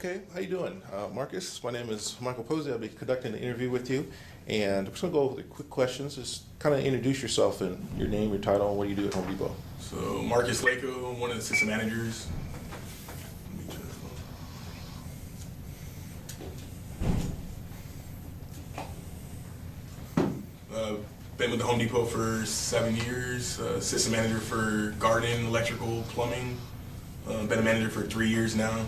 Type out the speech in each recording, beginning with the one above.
Okay, how you doing, Marcus? My name is Michael Posey. I'll be conducting an interview with you, and I'm just gonna go over the quick questions. Just kind of introduce yourself and your name, your title, and what do you do at Home Depot. So Marcus Lako, I'm one of the assistant managers. Been with the Home Depot for 7 years. Assistant manager for garden, electrical, plumbing. Been a manager for 3 years now.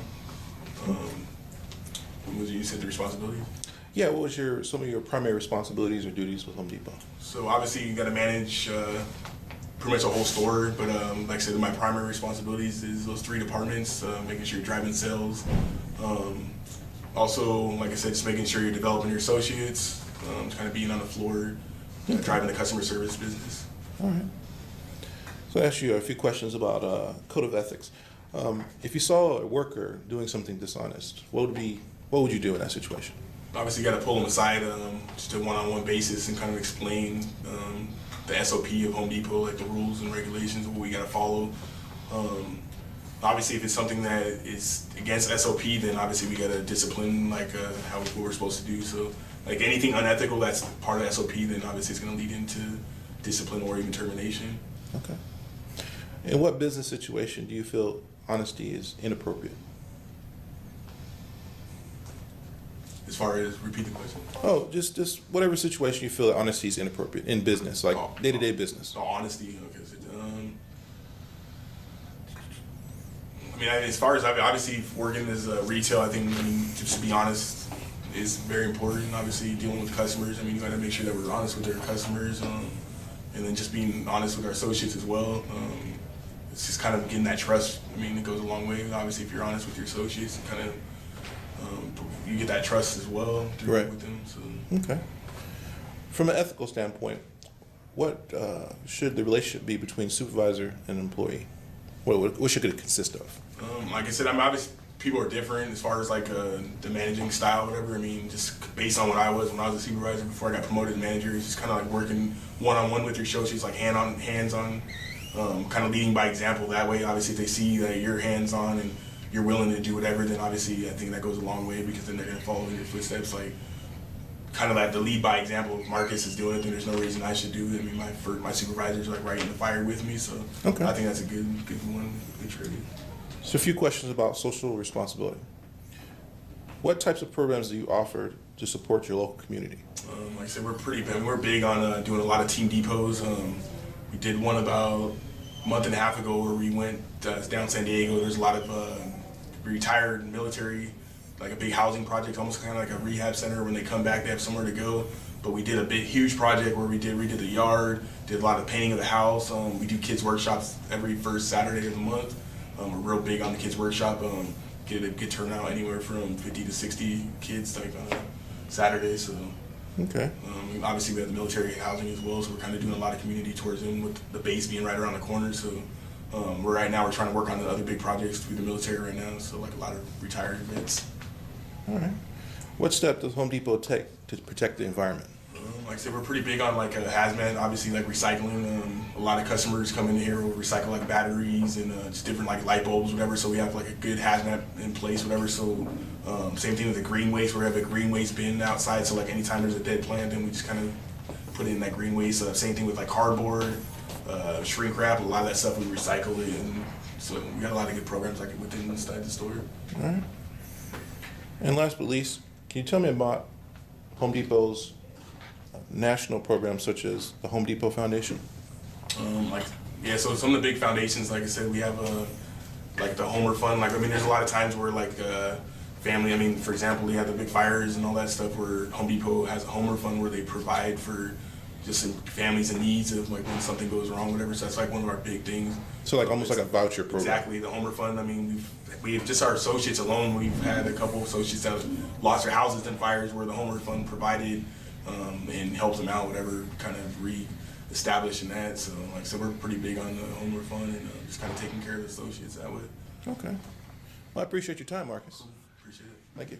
What was you said the responsibilities? Yeah, what was some of your primary responsibilities or duties with Home Depot? So obviously you got to manage pretty much a whole store, but like I said, my primary responsibilities is those 3 departments, making sure you're driving sales. Also, like I said, just making sure you're developing your associates, kind of being on the floor, driving the customer service business. All right. So I asked you a few questions about code of ethics. If you saw a worker doing something dishonest, what would you do in that situation? Obviously, you got to pull them aside, just a one-on-one basis, and kind of explain the SOP of Home Depot, like the rules and regulations, what we got to follow. Obviously, if it's something that is against SOP, then obviously we got to discipline, like what we're supposed to do. So, like anything unethical that's part of SOP, then obviously it's going to lead into discipline or even termination. Okay. In what business situation do you feel honesty is inappropriate? As far as, repeat the question. Oh, just whatever situation you feel that honesty is inappropriate in business, like day-to-day business. Oh, honesty. Okay. So, I mean, as far as obviously working as a retail, I think just to be honest is very important. Obviously, dealing with customers. I mean, you got to make sure that we're honest with our customers, and then just being honest with our associates as well. It's just kind of getting that trust. I mean, it goes a long way. Obviously, if you're honest with your associates, kind of you get that trust as well through Right. with them. So. Okay. From an ethical standpoint, what should the relationship be between supervisor and employee? What should it consist of? Like I said, obviously people are different as far as like the managing style, whatever. I mean, just based on what I was when I was a supervisor before I got promoted to manager, it's just kind of like working one-on-one with your associates, like hands-on, kind of leading by example. That way, obviously, if they see that you're hands-on and you're willing to do whatever, then obviously I think that goes a long way because then they're going to follow in your footsteps. Like kind of like the lead by example. If Marcus is doing it, then there's no reason I should do it. I mean, my supervisor's like right in the fire with me, so Okay. I think that's a good one, good trait. So a few questions about social responsibility. What types of programs do you offer to support your local community? Like I said, we're big on doing a lot of team depots. We did one about a month and a half ago where we went down San Diego. There's a lot of retired military, like a big housing project, almost kind of like a rehab center. When they come back, they have somewhere to go. But we did a huge project where we redid the yard, did a lot of painting of the house. We do kids workshops every first Saturday of the month. We're real big on the kids workshop. Get a good turnout, anywhere from 50 to 60 kids like on a Saturday. So Okay. obviously we have the military housing as well, so we're kind of doing a lot of community towards them with the base being right around the corner. So we're trying to work on the other big projects through the military right now. So like a lot of retired events. All right. What step does Home Depot take to protect the environment? Like I said, we're pretty big on like hazmat, obviously like recycling. A lot of customers come in here, we'll recycle like batteries and just different like light bulbs, whatever. So we have like a good hazmat in place, whatever. So same thing with the green waste, we have a green waste bin outside. So like anytime there's a dead plant, then we just kind of put it in that green waste. Same thing with like cardboard, shrink wrap, a lot of that stuff we recycle it. And so we got a lot of good programs like within inside the store. All right. And last but least, can you tell me about Home Depot's national programs such as the Home Depot Foundation? So some of the big foundations, like I said, we have like the Homer Fund. Like, I mean, there's a lot of times where like family, I mean, for example, we have the big fires and all that stuff where Home Depot has a Homer Fund where they provide for just some families in needs of like when something goes wrong, whatever. So that's like one of our big things. So like almost like a voucher program. Exactly, the Homer Fund. I mean, we've just our associates alone, we've had a couple of associates that have lost their houses in fires where the Homer Fund provided and helps them out, whatever, kind of re-establishing that. So like I said, we're pretty big on the Homer Fund and just kind of taking care of the associates that way. Okay. Well, I appreciate your time, Marcus. Appreciate it. Thank you.